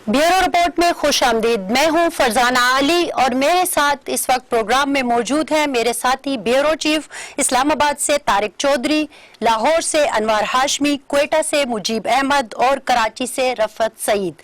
Bureau report में खुश आमदीद। मैं हूं फरजाना अली और मेरे साथ इस वक्त प्रोग्राम में मौजूद हैं मेरे साथी ब्यूरो चीफ इस्लामाबाद से तारिक चौधरी, लाहौर से अनवर हाशमी, क्वेटा से मुजीब अहमद और कराची से रफत सईद।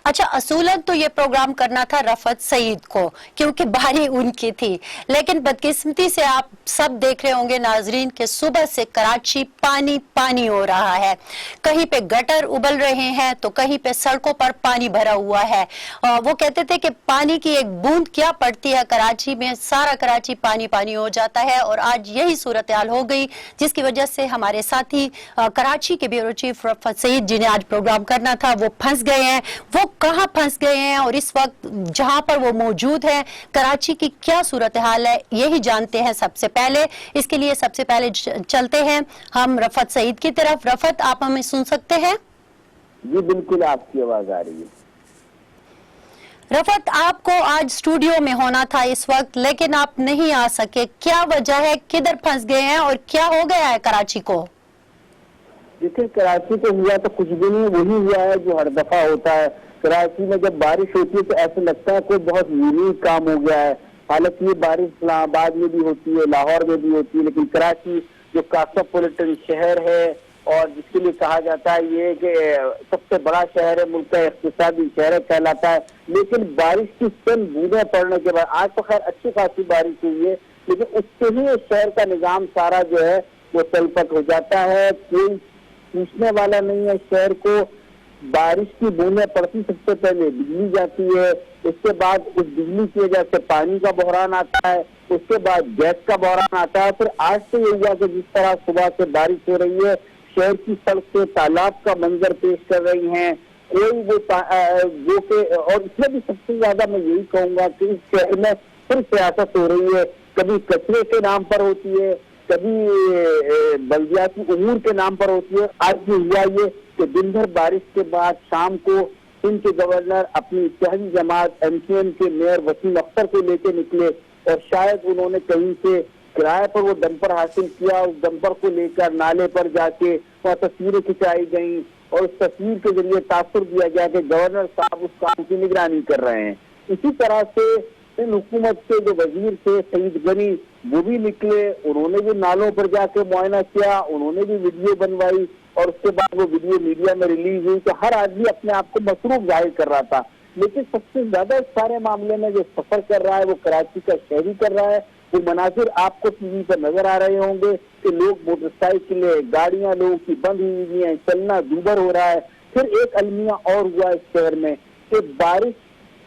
अच्छा, असूलन तो ये प्रोग्राम करना था रफत सईद को क्योंकि बारी उनकी थी, लेकिन बदकिस्मती से आप सब देख रहे होंगे नाजरीन के सुबह से कराची पानी पानी हो रहा है। कहीं पे गटर उबल रहे हैं तो कहीं पे सड़कों पर पानी भरा हुआ है। वो कहते थे कि पानी की एक बूंद क्या पड़ती है कराची में, सारा कराची पानी पानी हो जाता है। और आज यही सूरत हाल हो गई जिसकी वजह से हमारे साथी कराची के ब्यूरो चीफ रफत सईद जिन्हें आज प्रोग्राम करना था वो फंस गए हैं। वो कहाँ फंस गए हैं और इस वक्त जहां पर वो मौजूद है कराची की क्या सूरत हाल है यही जानते हैं सबसे पहले। इसके लिए सबसे पहले चलते हैं हम रफत सईद की तरफ। रफत, आप हमें सुन सकते हैं? जी बिल्कुल, आपकी आवाज आ रही है। रफत, आपको आज स्टूडियो में होना था इस वक्त लेकिन आप नहीं आ सके, क्या वजह है? किधर फंस गए हैं और क्या हो गया है कराची को? देखिए, कराची को हुआ तो कुछ भी नहीं, वही हुआ है जो हर दफा होता है। कराची में जब बारिश होती है तो ऐसा लगता है कोई बहुत यूनिक काम हो गया है। हालांकि ये बारिश इस्लामाबाद में भी होती है, लाहौर में भी होती है, लेकिन कराची जो कॉस्मोपॉलिटन शहर है और जिसके लिए कहा जाता है ये कि सबसे बड़ा शहर है, मुल्क का इक्तिसादी शहर कहलाता है, लेकिन बारिश की चंद बूंदें पड़ने के बाद, आज तो खैर अच्छी खासी बारिश हुई है, लेकिन उससे ही शहर का निजाम सारा जो है वो तलपट हो जाता है। कोई पूछने वाला नहीं है शहर को। बारिश की बूंदें पड़ती, सबसे पहले बिजली जाती है, उसके बाद उस बिजली की वजह से पानी का बहरान आता है, उसके बाद गैस का बहरान आता है। फिर आज से ये हुआ कि जिस तरह सुबह से बारिश हो रही है, शहर की सड़क से तालाब का मंजर पेश कर रही हैं, कोई वो जो के, और इसमें भी सबसे ज्यादा मैं यही कहूंगा कि इस शहर में फिर सियासत हो रही है। कभी कचरे के नाम पर होती है, कभी बल्दियाती उमूर के नाम पर होती है। आज भी हुआ ये कि दिन भर बारिश के बाद शाम को सिंध के गवर्नर अपनी इत्तेहादी जमात MKM के मेयर वसीम अख्तर को लेके निकले और शायद उन्होंने कहीं से किराए पर वो डंपर हासिल किया। उस डंपर को लेकर नाले पर जाके वहाँ तस्वीरें खिंचाई गई और उस तस्वीर के जरिए तासुर दिया गया कि गवर्नर साहब उस काम की निगरानी कर रहे हैं। इसी तरह से इन हुकूमत के जो वजीर थे सईद गनी, वो भी निकले, उन्होंने भी नालों पर जाके मुआयना किया, उन्होंने भी वीडियो बनवाई और उसके बाद वो वीडियो मीडिया में रिलीज हुई। तो हर आदमी अपने आप को मसरूफ जाहिर कर रहा था, लेकिन सबसे ज्यादा इस सारे मामले में जो सफर कर रहा है वो कराची का शहरी कर रहा है। वो मनाजिर आपको टीवी पर नजर आ रहे होंगे कि लोग मोटरसाइकिलें, गाड़ियां लोगों की बंद हुई हैं, चलना दूभर हो रहा है। फिर एक अलमिया और हुआ इस शहर में कि बारिश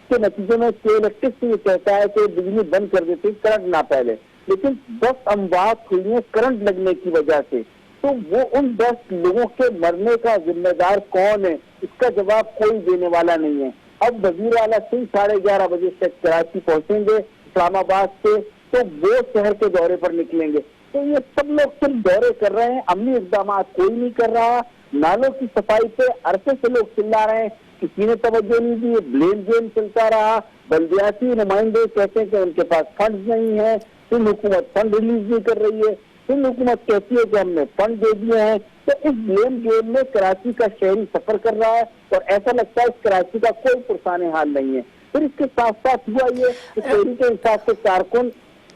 के नतीजे में इलेक्ट्रिक से ये कहता है कि बिजली बंद कर देते करंट ना पहले, लेकिन 10 अमवात हुई है करंट लगने की वजह से। तो वो उन 10 लोगों के मरने का जिम्मेदार कौन है, इसका जवाब कोई देने वाला नहीं है। अब वजीर आला सिंह 11:30 बजे से कराची पहुंचेंगे इस्लामाबाद से, तो वो शहर के दौरे पर निकलेंगे। तो ये सब लोग सिर्फ दौरे कर रहे हैं, अमली इक़दाम कोई नहीं कर रहा। नालों की सफाई पे अरसे से लोग चिल्ला रहे हैं, किसी ने तवज्जो नहीं दी, ब्लेम गेम चलता रहा। बल्दियाती नुमाइंदे कहते हैं कि उनके पास फंड नहीं है, सिंध हुकूमत फंड रिलीज नहीं कर रही है, सिंध हुकूमत कहती है कि हमने फंड दे दिए हैं। तो इस ब्लेम गेम में कराची का शहरी सफर कर रहा है और ऐसा लगता है इस कराची का कोई पुरसाने हाल नहीं है। फिर इसके साथ साथ हुआ ये कि शहरी के हिसाब से कारकुन,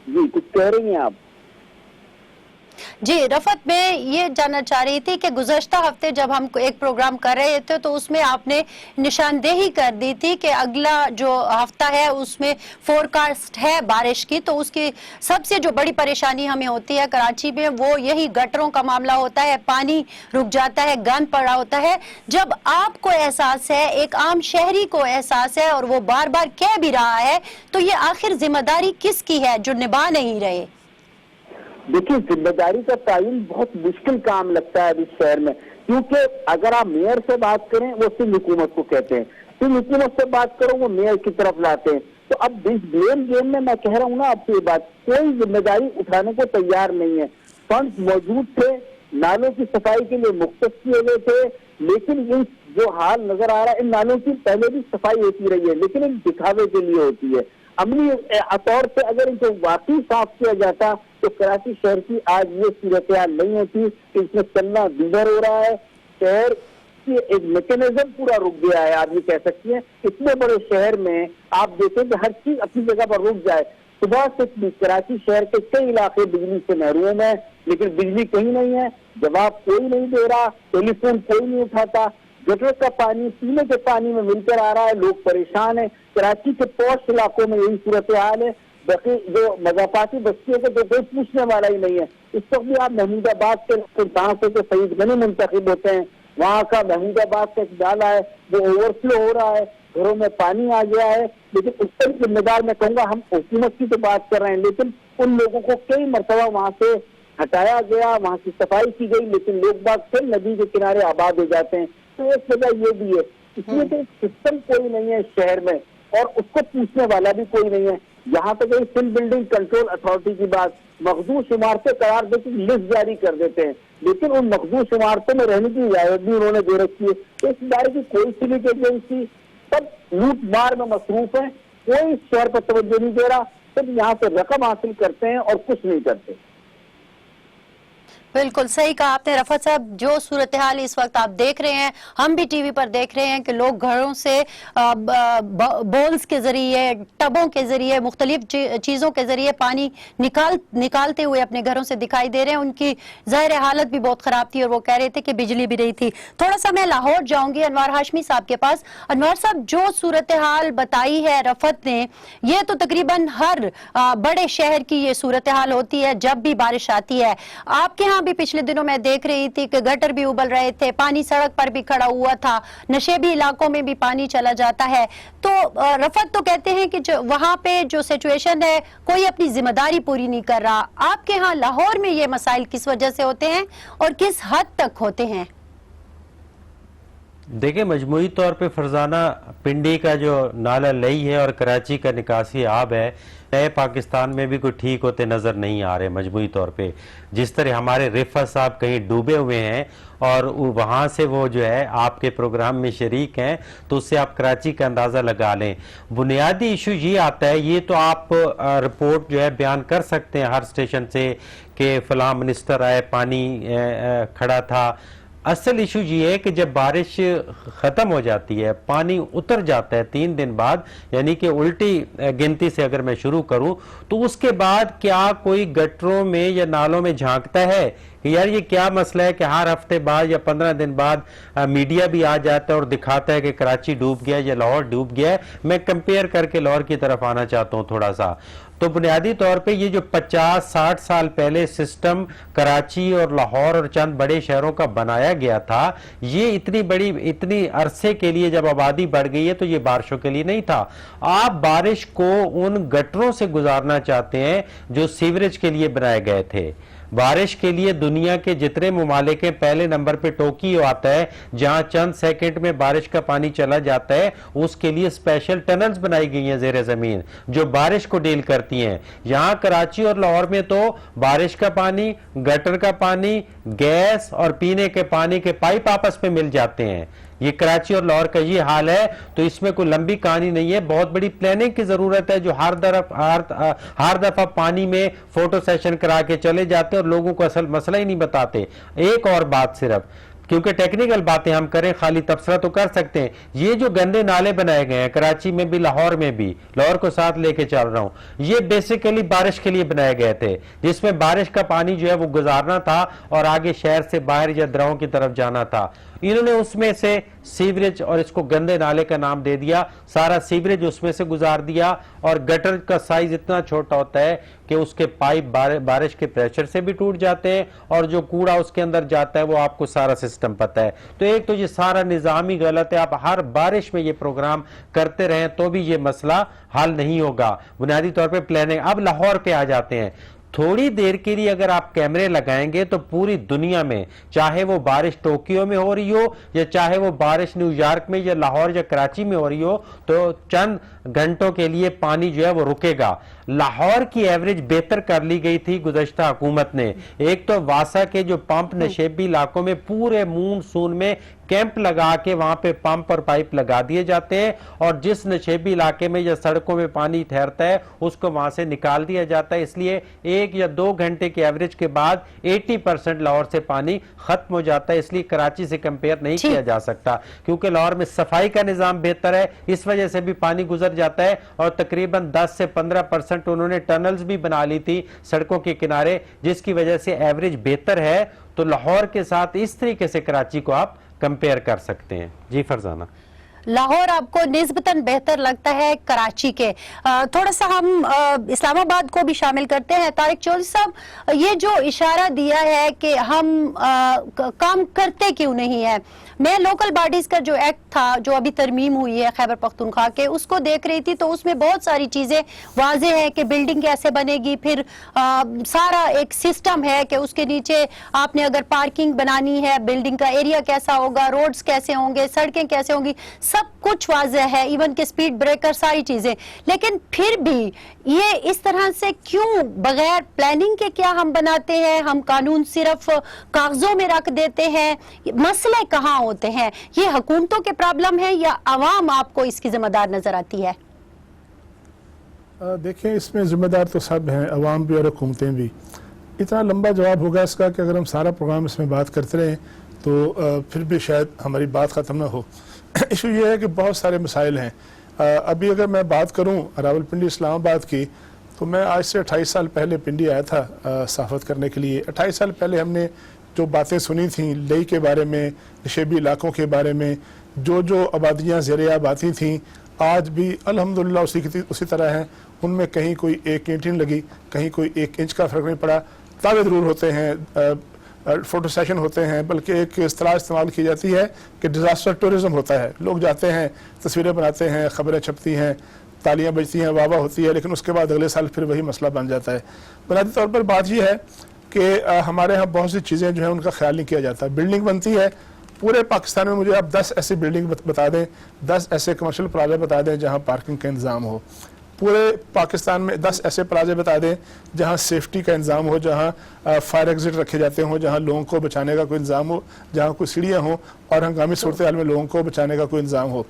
जी कुछ कह रही हैं आप? जी रफत, मैं ये जानना चाह रही थी कि गुज़श्ता हफ्ते जब हम एक प्रोग्राम कर रहे थे तो उसमें आपने निशानदेही कर दी थी कि अगला जो हफ्ता है उसमें फोरकास्ट है बारिश की, तो उसकी सबसे जो बड़ी परेशानी हमें होती है कराची में वो यही गटरों का मामला होता है, पानी रुक जाता है, गंद पड़ा होता है। जब आपको एहसास है, एक आम शहरी को एहसास है और वो बार बार कह भी रहा है, तो ये आखिर जिम्मेदारी किसकी है जो निभा नहीं रहे? देखिए, जिम्मेदारी का तयन बहुत मुश्किल काम लगता है इस शहर में, क्योंकि अगर आप मेयर से बात करें वो सिंध हुकूमत को कहते हैं, सिंध हुकूमत से बात करो वो मेयर की तरफ लाते हैं। तो अब इस ब्लेम गेम में मैं कह रहा हूँ ना आपसे ये बात, कोई जिम्मेदारी उठाने को तैयार नहीं है। फंड मौजूद थे, नालों की सफाई के लिए मुख्तस किए गए थे, लेकिन ये जो हाल नजर आ रहा है, इन नालों की पहले भी सफाई होती रही है, लेकिन एक दिखावे के लिए होती है। अमली तौर से अगर इनको वाकई साफ किया जाता तो कराची शहर की आज ये सूरत हाल नहीं होती कि इसमें चलना दूभर हो रहा है। शहर की एक मैकेनिज्म पूरा रुक गया है, आप ये कह सकती हैं। इतने बड़े शहर में आप देखें कि हर चीज अपनी जगह पर रुक जाए। सुबह से कराची शहर के कई इलाके बिजली से महरूम है, लेकिन बिजली कहीं नहीं है, जवाब कोई नहीं दे रहा, टेलीफोन कोई नहीं उठाता, गटर का पानी पीने के पानी में मिलकर आ रहा है, लोग परेशान है। कराची के पॉश इलाकों में यही सूरत हाल है। बाकी जो मजाफाती बस्तियों को तो कोई पूछने वाला ही नहीं है। इस वक्त भी आप महमूदाबाद के जहाँ से फरीद गनी मुंतखब होते हैं, वहाँ का महमूदाबाद का एक नाला है वो ओवरफ्लो हो रहा है, घरों में पानी आ गया है। लेकिन उसका जिम्मेदार मैं कहूँगा, हम हुकूमत की तो बात कर रहे हैं, लेकिन उन लोगों को कई मरतबा वहाँ से हटाया गया, वहाँ की सफाई की गई, लेकिन लोग बाग फिर नदी के किनारे आबाद हो जाते हैं। तो एक वजह ये भी है, इसलिए कि सिस्टम कोई नहीं है शहर में और उसको पूछने वाला भी कोई नहीं है। यहाँ तक गई सिंध बिल्डिंग कंट्रोल अथॉरिटी की बात, मखदूस इमारतें करार देकर लिस्ट जारी कर देते हैं, लेकिन उन मखदूस इमारतों में रहने की इजाजत भी उन्होंने दे रखी है। तो इस बारे की कोई सिविक एजेंसी, सब लूट मार में मसरूफ है, कोई शहर पर तवज्जो नहीं दे रहा, सिर्फ यहाँ से रकम हासिल करते हैं और कुछ नहीं करते। बिल्कुल सही कहा आपने रफत साहब। जो सूरत हाल इस वक्त आप देख रहे हैं, हम भी टीवी पर देख रहे हैं कि लोग घरों से बोल्स के जरिए, टबों के जरिए, मुख्तलिफ चीज़ों के जरिए पानी निकालते हुए अपने घरों से दिखाई दे रहे हैं। उनकी ज़ाहिर हालत भी बहुत ख़राब थी और वो कह रहे थे कि बिजली भी नहीं थी। थोड़ा सा मैं लाहौर जाऊंगी अनवार हाशमी साहब के पास। अनवार साहब, जो सूरत हाल बताई है रफत ने, ये तो तकरीबन हर बड़े शहर की ये सूरत हाल होती है जब भी बारिश आती है। आपके यहाँ भी पिछले दिनों मैं देख रही थी कि गटर भी उबल रहे थे, पानी सड़क पर भी खड़ा हुआ था, नशेबी इलाकों में भी पानी चला जाता है। तो रफत तो कहते हैं कि जो वहां पे जो सिचुएशन है, कोई अपनी जिम्मेदारी पूरी नहीं कर रहा। आपके यहाँ लाहौर में ये मसाइल किस वजह से होते हैं और किस हद तक होते हैं? देखिए, मजमूई तौर पे फरजाना पिंडी का जो नाला लई है और कराची का निकासी आब है, नए पाकिस्तान में भी कोई ठीक होते नज़र नहीं आ रहे मजमूई तौर पे। जिस तरह हमारे रिफत साहब कहीं डूबे हुए हैं और वहाँ से वो जो है आपके प्रोग्राम में शरीक हैं, तो उससे आप कराची का अंदाज़ा लगा लें। बुनियादी इशू ये आता है, ये तो आप रिपोर्ट जो है बयान कर सकते हैं हर स्टेशन से कि फ़लाँ मिनिस्टर आए, पानी खड़ा था। असल इशू ये है कि जब बारिश ख़त्म हो जाती है, पानी उतर जाता है 3 दिन बाद, यानी कि उल्टी गिनती से अगर मैं शुरू करूं, तो उसके बाद क्या कोई गटरों में या नालों में झांकता है कि यार ये क्या मसला है कि हर हफ्ते बाद या 15 दिन बाद मीडिया भी आ जाता है और दिखाता है कि कराची डूब गया या लाहौर डूब गया है। मैं कंपेयर करके लाहौर की तरफ आना चाहता हूँ थोड़ा सा। तो बुनियादी तौर पे ये जो 50-60 साल पहले सिस्टम कराची और लाहौर और चंद बड़े शहरों का बनाया गया था, ये इतनी अरसे के लिए जब आबादी बढ़ गई है तो ये बारिशों के लिए नहीं था। आप बारिश को उन गटरों से गुजारना चाहते हैं जो सीवरेज के लिए बनाए गए थे। बारिश के लिए दुनिया के जितने ममालिक हैं, पहले नंबर पे टोक्यो आता है जहां चंद सेकंड में बारिश का पानी चला जाता है, उसके लिए स्पेशल टनल्स बनाई गई हैं ज़ेरे ज़मीन जो बारिश को डील करती हैं। यहां कराची और लाहौर में तो बारिश का पानी, गटर का पानी, गैस और पीने के पानी के पाइप आपस में मिल जाते हैं। ये कराची और लाहौर का ये हाल है। तो इसमें कोई लंबी कहानी नहीं है, बहुत बड़ी प्लानिंग की जरूरत है। जो हर दफा पानी में फोटो सेशन करा के चले जाते हैं और लोगों को असल मसला ही नहीं बताते। एक और बात, सिर्फ क्योंकि टेक्निकल बातें हम करें, खाली तबसरा तो कर सकते हैं। ये जो गंदे नाले बनाए गए हैं कराची में भी, लाहौर में भी, लाहौर को साथ लेके चल रहा हूं, ये बेसिकली बारिश के लिए बनाए गए थे, जिसमें बारिश का पानी जो है वो गुजारना था और आगे शहर से बाहर या दराओं की तरफ जाना था। इन्होंने उसमें से सीवरेज, और इसको गंदे नाले का नाम दे दिया, सारा सीवरेज उसमें से गुजार दिया। और गटर का साइज इतना छोटा होता है कि उसके पाइप बारिश के प्रेशर से भी टूट जाते हैं और जो कूड़ा उसके अंदर जाता है वो आपको सारा सिस्टम पता है। तो एक तो ये सारा निजाम ही गलत है। आप हर बारिश में ये प्रोग्राम करते रहें तो भी ये मसला हल नहीं होगा। बुनियादी तौर पर प्लानिंग। अब लाहौर पे आ जाते हैं। थोड़ी देर के लिए अगर आप कैमरे लगाएंगे तो पूरी दुनिया में, चाहे वो बारिश टोक्यो में हो रही हो या चाहे वो बारिश न्यूयॉर्क में या लाहौर या कराची में हो रही हो, तो चंद घंटों के लिए पानी जो है वो रुकेगा। लाहौर की एवरेज बेहतर कर ली गई थी गुज़श्ता हुकूमत ने। एक तो वासा के जो पंप नशेबी इलाकों में पूरे मानसून में कैंप लगा के वहां पे पंप और पाइप लगा दिए जाते हैं, और जिस नशेबी इलाके में या सड़कों में पानी ठहरता है उसको वहां से निकाल दिया जाता है। इसलिए 1 या 2 घंटे के एवरेज के बाद 80% लाहौर से पानी खत्म हो जाता है। इसलिए कराची से कंपेयर नहीं किया जा सकता, क्योंकि लाहौर में सफाई का निजाम बेहतर है, इस वजह से भी पानी गुजर जाता है। और तकरीबन 10 से 15% उन्होंने टनल्स भी बना ली थी सड़कों के किनारे, जिसकी वजह से एवरेज बेहतर है। तो लाहौर के साथ इस तरीके से कराची को आप कंपेयर कर सकते हैं। जी फरजाना, लाहौर आपको निस्बतन बेहतर लगता है कराची के। थोड़ा सा हम इस्लामाबाद को भी शामिल करते हैं। तारिक चौधरी साहब, ये जो इशारा दिया है कि हम काम करते क्यों नहीं है, मैं लोकल बॉडीज का जो एक्ट था, जो अभी तरमीम हुई है खैबर पख्तूनख्वा के, उसको देख रही थी, तो उसमें बहुत सारी चीज़ें वाजे है कि बिल्डिंग कैसे बनेगी, फिर सारा एक सिस्टम है कि उसके नीचे आपने अगर पार्किंग बनानी है, बिल्डिंग का एरिया कैसा होगा, रोड्स कैसे होंगे, सड़कें कैसे होंगी, सब कुछ वाज़ेह है, इवन के स्पीड ब्रेकर, सारी चीजें। लेकिन फिर भी ये इस तरह से क्यों बगैर प्लानिंग के क्या हम बनाते हैं, हम कानून सिर्फ कागजों में रख देते हैं, मसले कहाँ होते हैं? ये हुकूमतों के प्रॉब्लम है या अवाम आपको इसकी जिम्मेदार नजर आती है? देखें, इसमें जिम्मेदार तो सब हैं, अवाम भी और हुकूमतें भी। इतना लंबा जवाब होगा इसका कि अगर हम सारा प्रोग्राम इसमें बात करते रहें तो फिर भी शायद हमारी बात ख़त्म ना हो। इशू ये है कि बहुत सारे मसाइल हैं। अभी अगर मैं बात करूं रावलपिंडी इस्लामाबाद की, तो मैं आज से 28 साल पहले पिंडी आया था सहाफ़त करने के लिए। 28 साल पहले हमने जो बातें सुनी थी लई के बारे में, नशेबी इलाकों के बारे में, जो आबादियाँ ज़ेर-ए-आब आती थीं, आज भी अल्हम्दुलिल्लाह उसी तरह हैं। उनमें कहीं कोई 1 ईंट नहीं लगी, कहीं कोई 1 इंच का फ़र्क नहीं पड़ा। दावे ज़रूर होते हैं, फोटो सेशन होते हैं, बल्कि एक इस्तिलाह इस्तेमाल की जाती है कि डिज़ास्टर टूरिज़म होता है। लोग जाते हैं, तस्वीरें बनाते हैं, ख़बरें छपती हैं, तालियां बजती हैं, वाह वाह होती है, लेकिन उसके बाद अगले साल फिर वही मसला बन जाता है। बुनियादी तौर पर बात यह है कि हमारे यहाँ बहुत सी चीज़ें जो हैं उनका ख्याल नहीं किया जाता। बिल्डिंग बनती है पूरे पाकिस्तान में, मुझे आप 10 ऐसी बिल्डिंग बता दें, 10 ऐसे कमर्शियल प्लाजा बता दें जहाँ पार्किंग का इंतज़ाम हो। पूरे पाकिस्तान में 10 ऐसे प्लाजे बता दें जहां सेफ्टी का इंतज़ाम हो, जहां फायर एग्जिट रखे जाते हों, जहां लोगों को बचाने का कोई इंतज़ाम हो, जहां कोई सीढ़ियां हों और हंगामी सूरत हाल में लोगों को बचाने का कोई इंतज़ाम हो।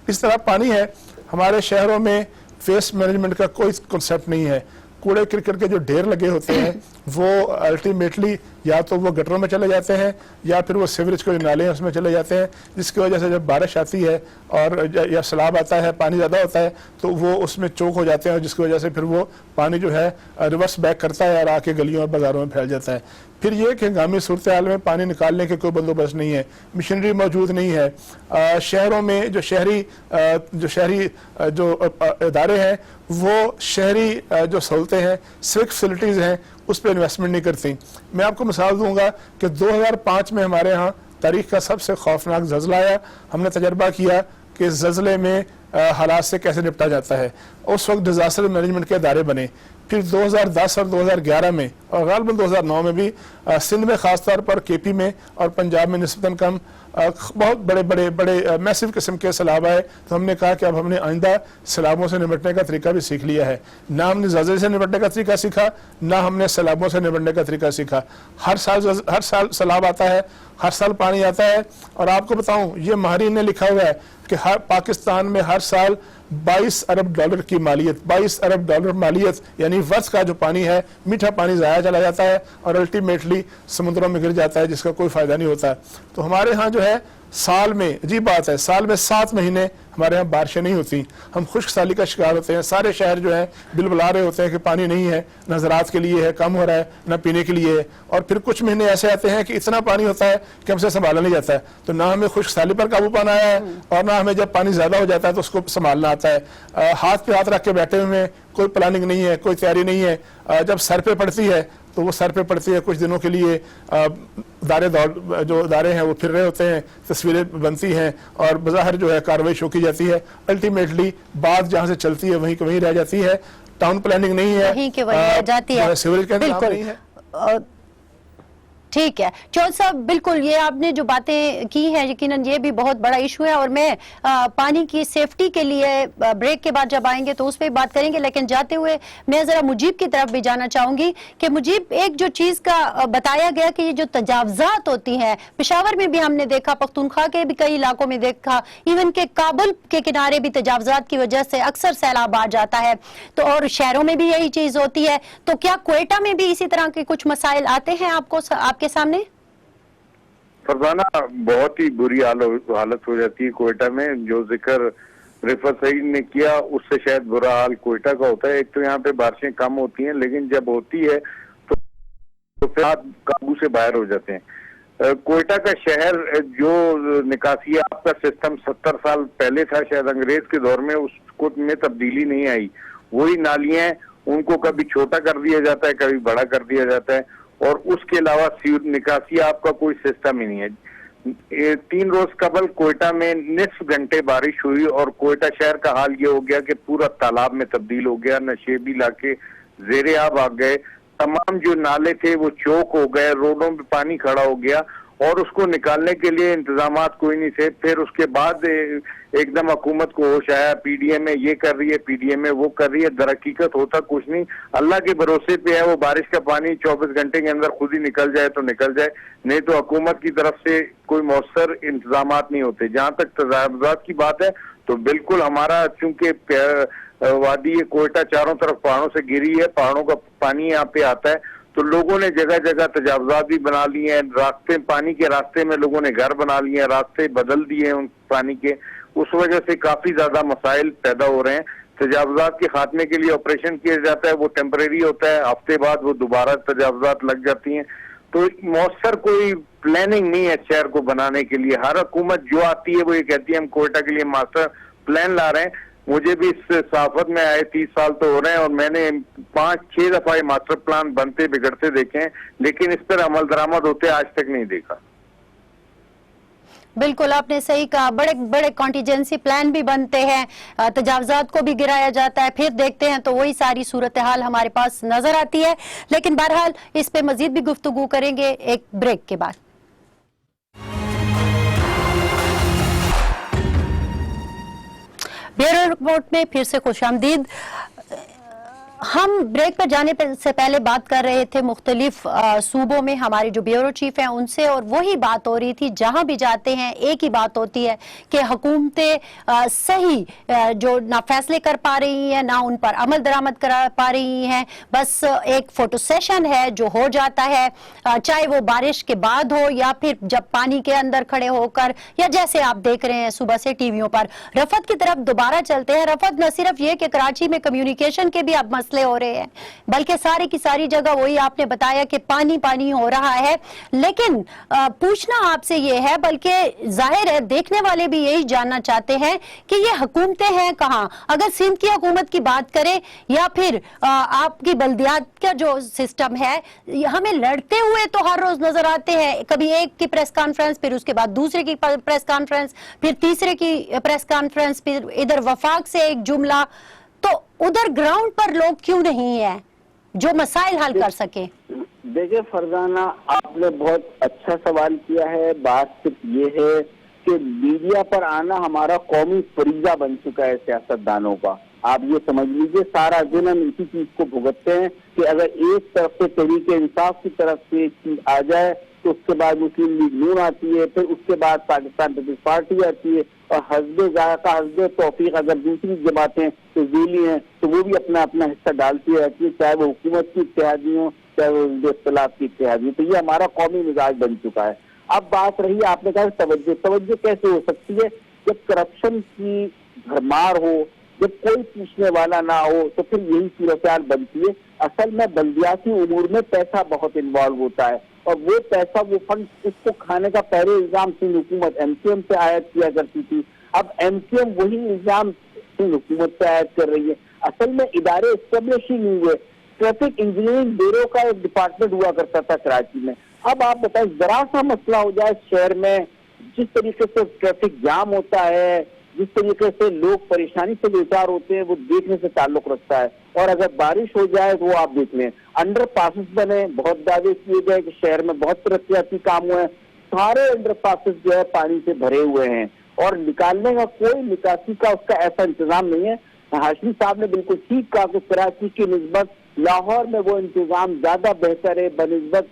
इस तरह पानी है, हमारे शहरों में वेस्ट मैनेजमेंट का कोई कॉन्सेप्ट नहीं है। कूड़े क्रिकेट के जो ढेर लगे होते हैं वो अल्टीमेटली या तो वो गटरों में चले जाते हैं या फिर वो सीवरेज के नाले हैं उसमें चले जाते हैं, जिसकी वजह से जब बारिश आती है और या सैलाब आता है, पानी ज़्यादा होता है, तो वो उसमें चोक हो जाते हैं, जिसकी वजह से फिर वो पानी जो है रिवर्स बैक करता है और आके गलियों और बाज़ारों में फैल जाता है। फिर ये कि हंगामी सूरत हाल में पानी निकालने के कोई बंदोबस्त नहीं है, मशीनरी मौजूद नहीं है। शहरों में जो शहरी इदारे हैं वो शहरी जो सहूलतें हैं, सिविक फैसिलिटीज़ हैं, उस पर इन्वेस्टमेंट नहीं करती। मैं आपको मिसाल दूंगा कि 2005 में हमारे यहाँ तारीख का सबसे खौफनाक ज़ल्ज़ला आया। हमने तजर्बा किया कि ज़ल्ज़ले में हालात से कैसे निपटा जाता है। उस वक्त डिज़ास्टर मैनेजमेंट के इदारे बने। फिर 2010 और 2011 में और गालिबन 2009 में भी सिंध में ख़ास तौर पर केपी में और पंजाब में निस्बतन कम बहुत बड़े मैसिव किस्म के सैलाब आए। तो हमने कहा कि अब हमने आइंदा सैलाबों से निपटने का तरीका भी सीख लिया है। ना हमने ज़ल्ज़ले से निपटने का तरीका सीखा, ना हमने सैलाबों से निपटने का तरीका सीखा। हर साल सैलाब आता है, हर साल पानी आता है। और आपको बताऊं, ये माहिरीन ने लिखा हुआ है कि हर पाकिस्तान में हर साल 22 अरब डॉलर की मालियत, 22 अरब डॉलर मालियत यानी वर्ष का जो पानी है, मीठा पानी ज़ाया चला जाता है और अल्टीमेटली समुद्रों में गिर जाता है, जिसका कोई फ़ायदा नहीं होता। तो हमारे यहाँ जो है साल में, अजीब बात है, साल में 7 महीने हमारे यहाँ बारिशें नहीं होती। हम खुश्क साली का शिकार होते हैं। सारे शहर जो है बिलबुला रहे होते हैं कि पानी नहीं है, न ज़राअत के लिए है, कम हो रहा है, न पीने के लिए है। और फिर कुछ महीने ऐसे आते हैं कि इतना पानी होता है कि हमसे संभाला नहीं जाता है। तो ना हमें खुश्क साली पर काबू पाना आया है और ना हमें जब पानी ज़्यादा हो जाता है तो उसको संभालना आता है। हाथ पे हाथ रख के बैठे हुए हैं, कोई प्लानिंग नहीं है, कोई तैयारी नहीं है। जब सर पे पड़ती है तो वो सर पे पड़ती है, कुछ दिनों के लिए जो इदारे हैं वो फिर रहे होते हैं, तस्वीरें बनती हैं और बज़ाहिर जो है कार्रवाई शो की जाती है। अल्टीमेटली बात जहाँ से चलती है वहीं वहीं रह जाती है। टाउन प्लानिंग नहीं है, वहीं के वहीं रह जाती है, सीवरेज का इंतजाम नहीं है। ٹھیک ہے چودھ صاحب، بالکل یہ آپ نے جو باتیں کی ہیں یقیناً یہ بھی بہت بڑا ایشو ہے، اور میں پانی کی سیفٹی کے لیے بریک کے بعد جب آئیں گے تو اس پہ بات کریں گے، لیکن جاتے ہوئے میں ذرا مجیب کی طرف بھی جانا چاہوں گی کہ مجیب، ایک جو چیز کا بتایا گیا کہ یہ جو تجاوزات ہوتی ہیں پشاور میں بھی ہم نے دیکھا، پختونخوا کے بھی کئی علاقوں میں دیکھا، ایون کہ کابل کے کنارے بھی تجاوزات کی وجہ سے اکثر سیلاب آ جاتا ہے، تو اور شہروں میں بھی یہی چیز ہوتی ہے، تو کیا کوئٹہ میں بھی اسی طرح کے کچھ مسائل آتے ہیں آپ کے سامنے؟ فرزانہ بہت ہی بری حالت ہو جاتی ہے کوئٹہ میں، جو ذکر رفعت سعید نے کیا اس سے شاید برا حال کوئٹہ کا ہوتا ہے۔ ایک تو یہاں پہ بارشیں کم ہوتی ہیں، لیکن جب ہوتی ہے تو پھر قابو سے باہر ہو جاتے ہیں۔ کوئٹہ کا شہر جو نکاسی آپ کا سسٹم 70 سال پہلے تھا، شاید انگریز کے دور میں، اس کو میں تبدیلی نہیں آئی، وہی نالیاں ان کو کبھی چھوٹا کر دیا جاتا ہے، کبھی بڑا کر دیا جاتا ہے، اور اس کے علاوہ نکاسی آپ کا کوئی سسٹم ہی نہیں ہے۔ 3 روز قبل کوئٹہ میں نصف گھنٹے بارش ہوئی اور کوئٹہ شہر کا حال یہ ہو گیا کہ پورا تالاب میں تبدیل ہو گیا، نشیبی علاقے زیر آب آ گئے، تمام جو نالے تھے وہ چوک ہو گئے، روڈوں پہ پانی کھڑا ہو گیا، اور اس کو نکالنے کے لیے انتظامات کوئی نہیں تھے۔ پھر اس کے بعد ایک دم حکومت کو ہوش آیا، پی ڈی ایم یہ کر رہی ہے، پی ڈی ایم وہ کر رہی ہے، در حقیقت ہوتا کچھ نہیں، اللہ کے بھروسے پہ ہے، وہ بارش کا پانی 24 گھنٹے کے اندر خود ہی نکل جائے تو نکل جائے، نہیں تو حکومت کی طرف سے کوئی مؤثر انتظامات نہیں ہوتے۔ جہاں تک تجاوزات کی بات ہے تو بالکل ہمارا چونکہ وادی کوئٹہ چاروں طرف پہاڑوں سے گھری ہے، پہاڑوں کا پانی یہاں پہ آتا ہے، تو لوگوں نے جگہ جگہ تجاوزات بھی بنا لیے ہیں، راستے پانی کے راستے میں لوگوں نے گھر بنا لیے ہیں، راستے بدل دیے ہیں ان پانی کے، اس وجہ سے کافی زیادہ مسائل پیدا ہو رہے ہیں۔ تجاوزات کے خاتمے کے لیے آپریشن کیا جاتا ہے، وہ ٹیمپریری ہوتا ہے، ہفتے بعد وہ دوبارہ تجاوزات لگ جاتی ہیں، تو مؤثر کوئی پلاننگ نہیں ہے شہر کو بنانے کے لیے۔ ہر حکومت جو آتی ہے وہ یہ کہتی ہے ہم کوئٹہ کے لیے ماسٹر پلان لا رہے ہیں۔ مجھے بھی اس صحافت میں آئے 30 سال تو ہو رہے ہیں، اور میں نے 5-6 دفعہ یہ ماسٹر پلان بنتے بگڑتے دیکھے ہیں، لیکن اس پر عمل درآمد ہوتے آج تک نہیں دیکھا۔ بالکل آپ نے صحیح کہا، بڑے بڑے کانٹیجنسی پلان بھی بنتے ہیں، تجاوزات کو بھی گرایا جاتا ہے، پھر دیکھتے ہیں تو وہی ساری صورتحال ہمارے پاس نظر آتی ہے، لیکن بہرحال اس پہ مزید بھی گفتگو کریں گے ایک بریک کے بعد۔ بیورو رپورٹ میں پھر سے خوش آمدید۔ ہم بریک پر جانے سے پہلے بات کر رہے تھے مختلف صوبوں میں ہمارے جو بیورو چیف ہیں ان سے، اور وہی بات ہو رہی تھی جہاں بھی جاتے ہیں ایک ہی بات ہوتی ہے کہ حکومتیں صحیح جو نہ فیصلے کر پا رہی ہیں، نہ ان پر عمل درآمد کرا پا رہی ہیں، بس ایک فوٹو سیشن ہے جو ہو جاتا ہے، چاہے وہ بارش کے بعد ہو یا پھر جب پانی کے اندر کھڑے ہو کر، یا جیسے آپ دیکھ رہے ہیں صبح سے ٹی ویوں پر۔ رفعت کی طرف دوبارہ چلتے ہیں۔ رفعت، نہ صرف یہ کہ کراچی میں کمیونیکیشن کے بھی اب مسئلے ہو رہے ہیں، بلکہ ساری کی ساری جگہ وہی آپ نے بتایا کہ پانی پانی ہو رہا ہے، لیکن پوچھنا آپ سے یہ ہے، بلکہ ظاہر ہے دیکھنے والے بھی یہی جاننا چاہتے ہیں کہ یہ حکومتیں ہیں کہاں؟ اگر سندھ کی حکومت کی بات کریں یا پھر آپ کی بلدیات کا جو سسٹم ہے، ہمیں لڑتے ہوئے تو ہر روز نظر آتے ہیں، کبھی ایک کی پریس کانفرنس، پھر اس کے بعد دوسرے کی پریس کانفرنس، پھر تیسرے کی پریس کانفرنس، پھر ادھر وفاق سے ایک جملہ، تو ادھر گراؤنڈ پر لوگ کیوں نہیں ہیں جو مسائل حل کر سکے؟ دیکھیں فرزانہ، آپ نے بہت اچھا سوال کیا ہے۔ بات صرف یہ ہے کہ میڈیا پر آنا ہمارا قومی فریضہ بن چکا ہے سیاستدانوں کا۔ آپ یہ سمجھ لیجئے سارا دن ہم اسی چیز کو بھگتتے ہیں کہ اگر ایک طرف سے تحریک انصاف کی طرف سے ایک چیز آ جائے تو اس کے بعد مسلم لیگ نون آتی ہے، پھر اس کے بعد پاکستان پیپلز پارٹی آتی ہے، اور حزب ذائقہ حزب توفیق اگر دوسری جماعتیں تو ذیلی ہیں تو وہ بھی اپنا اپنا حصہ ڈالتی رہتی ہے، چاہے وہ حکومت کی اتحادی ہوں چاہے وہ اختلاف کی اتحادی، تو یہ ہمارا قومی مزاج بن چکا ہے۔ اب بات رہی آپ نے کہا توجہ کیسے ہو سکتی ہے؟ جب کرپشن کی بھرمار ہو، جب کوئی پوچھنے والا نہ ہو، تو پھر یہی صورتحال بنتی ہے۔ اصل میں بلدیاتی امور میں پیسہ بہت انوالو ہوتا ہے، اور وہ پیسہ وہ فنڈ اس کو کھانے کا پہلے الزام سندھ حکومت ایم کیو ایم سے عائد کیا کرتی تھی، اب ایم کیو ایم وہی الزام سندھ حکومت سے عائد کر رہی ہے۔ اصل میں ادارے اسٹیبلش ہی نہیں ہوئے۔ ٹریفک انجینئرنگ بیورو کا ایک ڈپارٹمنٹ ہوا کرتا تھا کراچی میں، اب آپ بتائیں ذرا سا مسئلہ ہو جائے شہر میں، جس طریقے سے ٹریفک جام ہوتا ہے، जिस तरीके से लोग परेशानी से दो चार होते हैं वो देखने से ताल्लुक रखता है। और अगर बारिश हो जाए तो वो आप देख लें, अंडर पासेस बने, बहुत दावे किए गए कि शहर में बहुत तरक्याती काम हुए हैं, सारे अंडर पासेस जो है पानी से भरे हुए हैं और निकालने का कोई निकासी का उसका ऐसा इंतजाम नहीं है। हाशमी साहब ने बिल्कुल ठीक कहा कि कराची की निस्बत लाहौर में वो इंतजाम ज्यादा बेहतर है बनिस्बत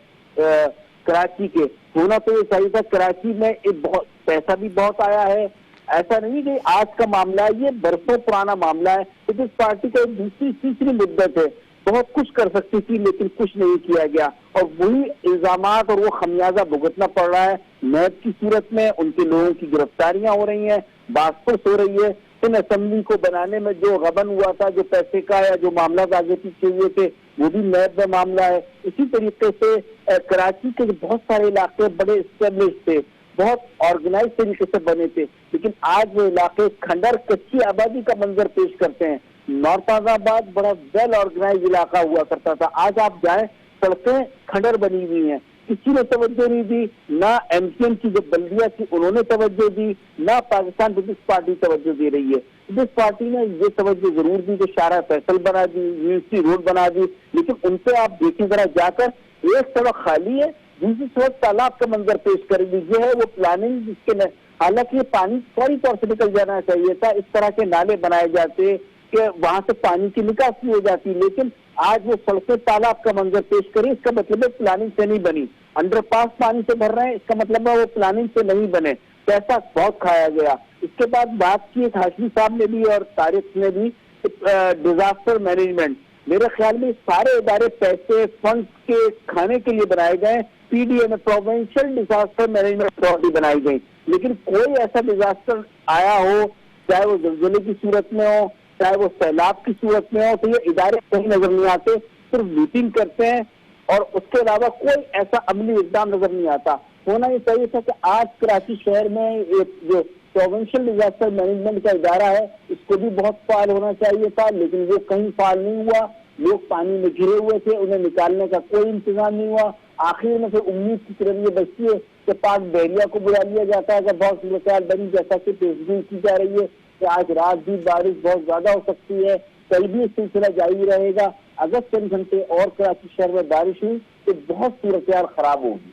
कराची के। होना तो ये चाहिए था, कराची में एक बहुत पैसा भी बहुत आया है, ऐसा नहीं कि आज का मामला है, ये बरसों पुराना मामला है। तो इस पार्टी का एक दूसरी तीसरी मुद्दत है, बहुत कुछ कर सकती थी लेकिन कुछ नहीं किया गया और वही इल्जामात और वो खमियाजा भुगतना पड़ रहा है। नैब की सूरत में उनके लोगों की गिरफ्तारियां हो रही हैं, बासपुरस हो रही है। इन असेंबली को बनाने में जो गबन हुआ था, जो पैसे का या जो मामला आगे पीछे हुए थे, वो भी नैब में मामला है। इसी तरीके से कराची के बहुत सारे इलाके बड़े एस्टेब्लिश थे, बहुत ऑर्गेनाइज तरीके से बने थे, लेकिन आज वो इलाके खंडर कच्ची आबादी का मंजर पेश करते हैं। नॉर्थ आजाबाद बड़ा वेल ऑर्गेनाइज इलाका हुआ करता था, आज आप जाएं सड़कें खंडर बनी हुई हैं। किसी ने तवज्जो नहीं दी, ना एमसीएम की जो बल्दिया थी उन्होंने तवज्जो दी, ना पाकिस्तान पीपल्स पार्टी तवज्जो दे रही है। पीपल्स पार्टी ने ये तवज्जो जरूर दी कि शारा फैसल बना दी, यूनिवर्सिटी रोड बना दी, लेकिन उनसे आप देखिए जरा जाकर, एक सड़क खाली है, दूसरी सड़क तालाब का मंजर पेश कर दी है। वो प्लानिंग जिसके हालांकि पानी फौरी तौर से निकल जाना चाहिए था, इस तरह के नाले बनाए जाते कि वहां से पानी की निकासी हो जाती, लेकिन आज वो सड़कें तालाब का मंजर पेश करी। इसका मतलब है प्लानिंग से नहीं बनी। अंडरपास पानी से भर रहे हैं, इसका मतलब है वो प्लानिंग से नहीं बने, पैसा बहुत खाया गया। इसके बाद बात की एक हाशमी साहब ने भी और तारिक ने भी डिजास्टर मैनेजमेंट, मेरे ख्याल में सारे इदारे पैसे फंड के खाने के लिए बनाए गए। पीडीए में प्रोविंशियल डिजास्टर मैनेजमेंट अथॉरिटी बनाई गई, लेकिन कोई ऐसा डिजास्टर आया हो, चाहे वो जलजले की सूरत में हो, चाहे वो सैलाब की सूरत में हो, तो ये इदारे कहीं नजर नहीं आते, सिर्फ मीटिंग करते हैं और उसके अलावा कोई ऐसा अमली इकदाम नजर नहीं आता। होना ये चाहिए था कि आज कराची शहर में एक जो प्रोविंशियल डिजास्टर मैनेजमेंट का इदारा है इसको भी बहुत फाल होना चाहिए था, लेकिन वो कहीं फाल नहीं हुआ। लोग पानी में घिरे हुए थे, उन्हें निकालने का कोई इंतजाम नहीं हुआ। आखिर में फिर उम्मीद की तरफ ये बचती है कि पाक बहरिया को बुला लिया जाता है कि बहुत सूरत बनी, जैसा कि पेशगी की जा रही है कि आज रात भी बारिश बहुत ज्यादा हो सकती है, कल भी सिलसिला जारी रहेगा। अगर चंद घंटे और कराची शहर में बारिश हुई तो बहुत सूरत खराब होगी।